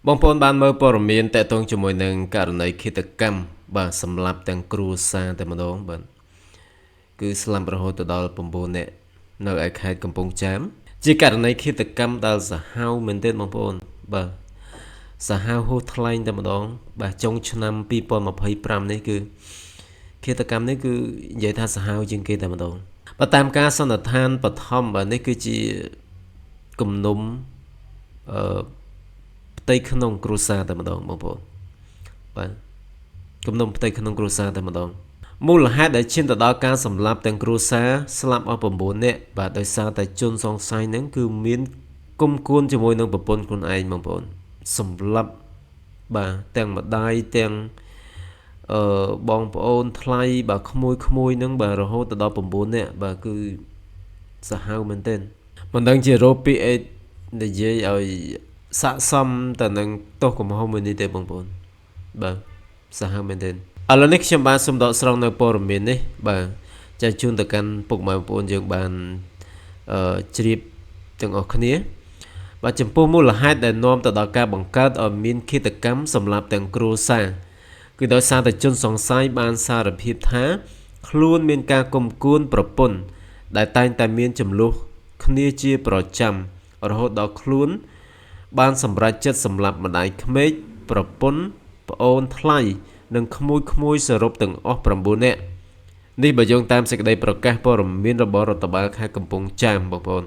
បងប្អូនបានមើលព័ត៌មានតកតងជាមួយនឹងករណីឃាតកម្មបាទសម្លាប់ទាំងគ្រួសារតែម្ដងបាទគឺស្លាប់រហូតដល់9នាក់នៅឯខេត្តកំពង់ចាមជាករណីឃាតកម្មដែលសាហាវមែនទែនបងប្អូនបាទសាហាវហួសថ្លែងតែម្ដងបាទចុងឆ្នាំ2025នេះគឺឃាតកម្មនេះគឺនិយាយថាសាហាវជាងគេតែម្ដងបាទតាមការសន្និដ្ឋានបឋមបាទនេះគឺជាគំនុំអឺផ្ទៃក្នុងគ្រួសារតែម្ដងបងប្អូនបាទគំនុំផ្ទៃក្នុងគ្រួសារតែម្ដងមូលហេតុដែលឈានទៅដល់ការសម្លាប់ទាំងគ្រួសារស្លាប់អស់9នាក់បាទដោយសារតែជនសង្ស័យហ្នឹងគឺមានគុំគួនជាមួយនឹងប្រពន្ធខ្លួនឯងបងប្អូនសម្លាប់បាទទាំងម្ដាយទាំងបងប្អូនថ្លៃបាទក្មួយហ្នឹងបាទរហូតដល់9នាក់បាទគឺសាហាវមែនទែនមិនដឹងជារោគពីអេនិយាយឲ្យស័កសមទៅនឹងទោសកំហុសមួយនេះទេបងប្អូនបាទសាហាវមែនទែនឥឡូវនេះខ្ញុំបានសូមដកស្រង់នៅព័ត៌មាននេះបាទចែកជូនទៅកាន់ពុកម៉ែបងប្អូនយើងបានជ្រាបទាំងអស់គ្នាបាទចំពោះមូលហេតុដែលនាំទៅដល់ការបង្កើតឲ្យមានឃាតកម្មសម្រាប់ទាំងគ្រួសារគឺដោយសារតែជនសង្ស័យបានសារភាពថាខ្លួនមានការគុំគួនប្រពន្ធដែលតែងតែមានចំនួនគ្នាជាប្រចាំរហូតដល់ខ្លួនបានសម្រេចចិត្តសម្លាប់ម្ដាយក្មេកប្រពន្ធប្អូនថ្លៃនិងក្មួយសរុបទាំងអស់9នាក់នេះបើយោងតាមសេចក្តីប្រកាសព័ត៌មានរបស់រដ្ឋបាលខេត្តកំពង់ចាមបងប្អូន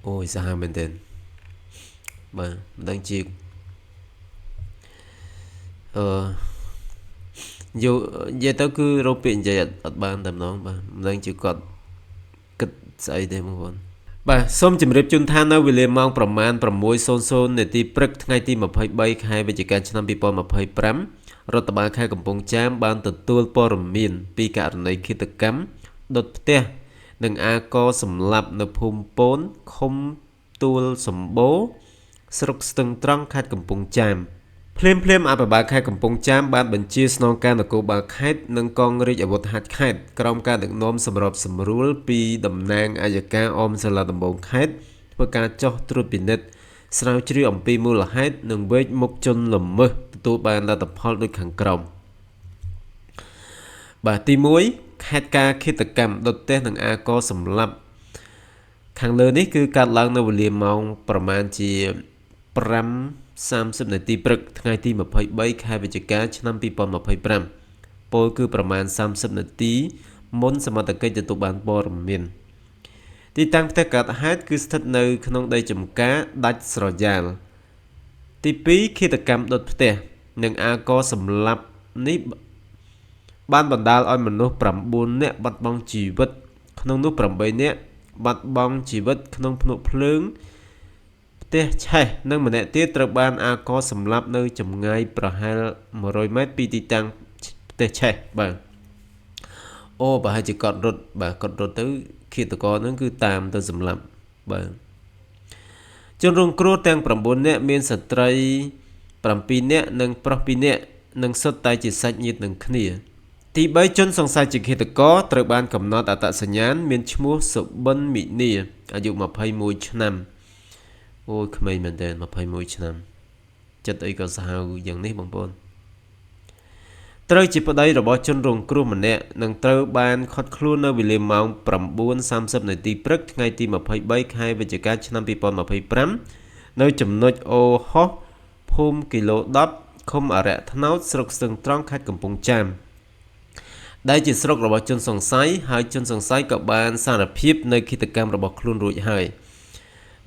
អូយសាហាវមែនទែនបាទមិនដឹងជានិយាយទៅគឺរោគពាក្យនិយាយអត់បានតែម្ដងបាទមិនដឹងជាគាត់គិតស្អីទេបងប្អូនបាទសូមជម្រាបជូនថានៅវេលាម៉ោងប្រមាណ 6:00 នាទីព្រឹកថ្ងៃទី23ខែវិច្ឆិកាឆ្នាំ2025រដ្ឋបាលខេត្តកំពង់ចាមបានទទួលព័ត៌មានពីករណីឃាតកម្មដុតផ្ទះនិងអាកសម្លាប់នៅភូមិពូនឃុំទួលសម្បូរស្រុកស្ទឹងត្រង់ខេត្តកំពង់ចាមភ្លាមអភិបាលខេត្តកំពង់ចាមបានបញ្ជាស្នងការនគរបាលខេត្តនិងកងរាជអាវុធហត្ថខេត្តក្រោមការដឹកនាំសម្របសម្រួលពីតំណាងអัยការអមសាលាដំបងខេត្តធ្វើការចោះត្រួតពិនិត្យស្រាវជ្រាវអំពីមូលហេតុនិងវែកមុខជនល្មើសទទួលបានលទ្ធផលដូចខាងក្រោមបាទទី1ខេត្តការឃាតកម្មដុតផ្ទះនិងអាកសម្លាប់ខាងលើនេះគឺកើតឡើងនៅវេលាម៉ោងប្រមាណជា5:30នាទីព្រឹកថ្ងៃទី23ខែវិច្ឆិកាឆ្នាំ2025ពលគឺប្រមាណ30នាទីមុនសមត្ថកិច្ចទទួលបានព័ត៌មានទីតាំងផ្ទះកើតហេតុគឺស្ថិតនៅក្នុងដីចម្ការដាច់ស្រយាលទី2ឃាតកម្មដុតផ្ទះនិងអាកសម្លាប់នេះបានបណ្ដាលឲ្យមនុស្ស9នាក់បាត់បង់ជីវិតក្នុងនោះ8នាក់បាត់បង់ជីវិតក្នុងភ្នក់ភ្លើងផ្ទះឆេះនិងម្នាក់ទៀតត្រូវបានអាកសម្លាប់នៅចម្ងាយប្រហែល100ម៉ែត្រពីទីតាំងផ្ទះឆេះបាទអូប្រហែលជាគាត់រត់ទៅឃាតករនឹងគឺតាមទៅសម្លាប់បាទជនរងគ្រោះទាំង9នាក់មានស្ត្រី7នាក់និងប្រុស2នាក់និងសុទ្ធតែជាសាច់ញាតិនឹងគ្នាទី3ជនសង្ស័យជាឃាតករត្រូវបានកំណត់អត្តសញ្ញាណមានឈ្មោះសុបិនមីនីអាយុ21ឆ្នាំអូយក្មេងមែនទែន21ឆ្នាំចិត្តអីក៏សាហាវយ៉ាងនេះបងប្អូនត្រូវជាប្តីរបស់ជនរងគ្រោះម្នាក់និងត្រូវបានឃាត់ខ្លួននៅវេលាម៉ោង 9:30 នាទីព្រឹកថ្ងៃទី23ខែវិច្ឆិកាឆ្នាំ2025នៅចំណុចអូហោះភូមិគីឡូ10ឃុំអរិយថ្នោតស្រុកស្ទឹងត្រង់ខេត្តកំពង់ចាមដែលជាស្រុករបស់ជនសង្ស័យហើយជនសង្ស័យក៏បានសារភាពនៅឃាតកម្មរបស់ខ្លួនរួចហើយ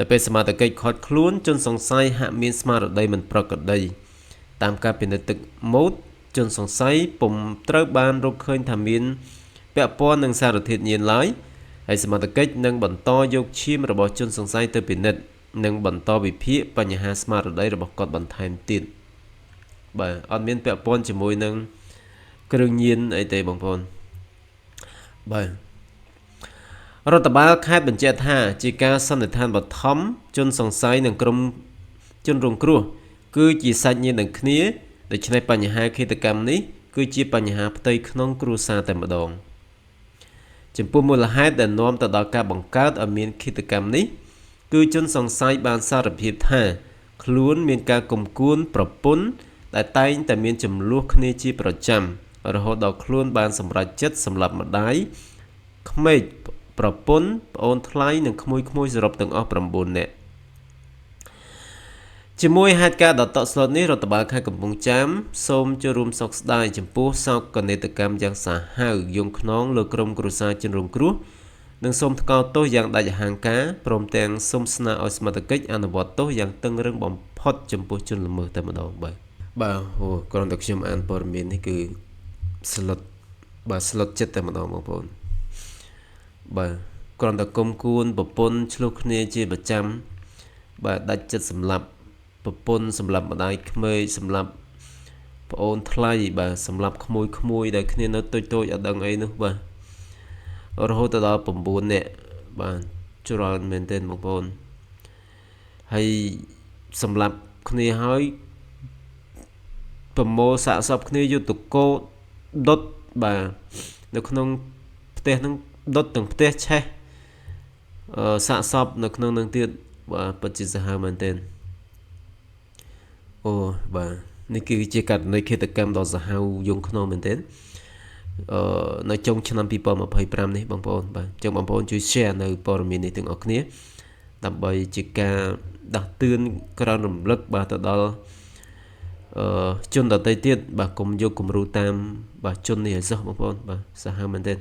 តែពេលសមត្ថកិច្ចឃាត់ខ្លួនជនសង្ស័យហាក់មានស្មារតីមិនប្រក្រតីតាមការពិនិត្យទឹកម៉ូតជនសង្ស័យពុំត្រូវបានរកឃើញថាមានពាក់ព័ន្ធនឹងសារធាតុញៀនឡើយហើយសមត្ថកិច្ចនឹងបន្តយកឈាមរបស់ជនសង្ស័យទៅពិនិត្យនិងបន្តវិភាគបញ្ហាស្មារតីរបស់គាត់បន្ថែមទៀតបាទអត់មានពាក់ព័ន្ធជាមួយនឹងគ្រឿងញៀនអីទេបងប្អូនបាទរដ្ឋបាលខេត្តបញ្ជាក់ថាជាការសន្និដ្ឋានបឋមជនសង្ស័យនិងក្រុមជនរងគ្រោះគឺជាសាច់ញាតិនឹងគ្នាដូច្នេះបញ្ហាឃាតកម្មនេះគឺជាបញ្ហាផ្ទៃក្នុងគ្រួសារតែម្ដងចំពោះមូលហេតុដែលនាំទៅដល់ការបង្កើតឲ្យមានឃាតកម្មនេះគឺជនសង្ស័យបានសារភាពថា ខ្លួនមានការគំគួនប្រពន្ធដែលតែងតែមានចំនួនគ្នាជាប្រចាំរហូតដល់ខ្លួនបានសម្រេចចិត្តសម្លាប់ម្ដាយក្មេកប្រពន្ធប្អូនថ្លៃនិងក្មួយៗសរុបទាំងអស់9នាក់ជាមួយហេតុការណ៍ដ៏តក់ស្លុតនេះរដ្ឋបាលខេត្តកំពង់ចាមសូមចូលរួមសោកស្ដាយចំពោះសោកនាដកម្មយ៉ាងសាហាវយង់ខ្នងលើក្រុមគ្រួសារជនរងគ្រោះនិងសូមថ្កោលទោសយ៉ាងដាច់អហង្ការព្រមទាំងសូមស្នើឲ្យសមត្ថកិច្ចអនុវត្តទោសយ៉ាងតឹងរ៉ឹងបំផុតចំពោះជនល្មើសតែម្ដងបាទគ្រាន់តែខ្ញុំអានព័ត៌មាននេះគឺស្លុតចិត្តតែម្ដងបងប្អូនបាទគ្រាន់តែគុំគួនប្រពន្ធឆ្លោះគ្នាជាប្រចាំបាទដាច់ចិត្តសម្លាប់ប្រពន្ធសម្លាប់ម្ដាយក្មេកសម្លាប់ប្អូនថ្លៃបាទសម្លាប់ក្មួយដែលគ្នានៅតូចអត់ដឹងអីនោះបាទរហូតដល់9នាក់បាទច្រើនមែនទែនបងប្អូនហើយសម្លាប់គ្នាហើយប្រមូលសាកសពគ្នាយុទ្ធកោដុតបាទនៅក្នុងផ្ទះហ្នឹងដុតទាំងផ្ទះឆេះសាកសពនៅក្នុងនឹងទៀតបាទពិតជាសាហាវមែនទែនអូបាទនេះគឺជាករណីឃាតកម្មដ៏សាហាវយង់ខ្នងមែនទែននៅចុងឆ្នាំ2025នេះបងប្អូនបាទអញ្ចឹងបងប្អូនជួយ share នៅព័ត៌មាននេះទាំងអស់គ្នាដើម្បីជាការដាស់តឿនក្រោយរំលឹកបាទទៅដល់ជនដទៃទៀតបាទកុំយកគំរូតាមបាទជននេះឲ្យសោះបងប្អូនបាទសាហាវមែនទែន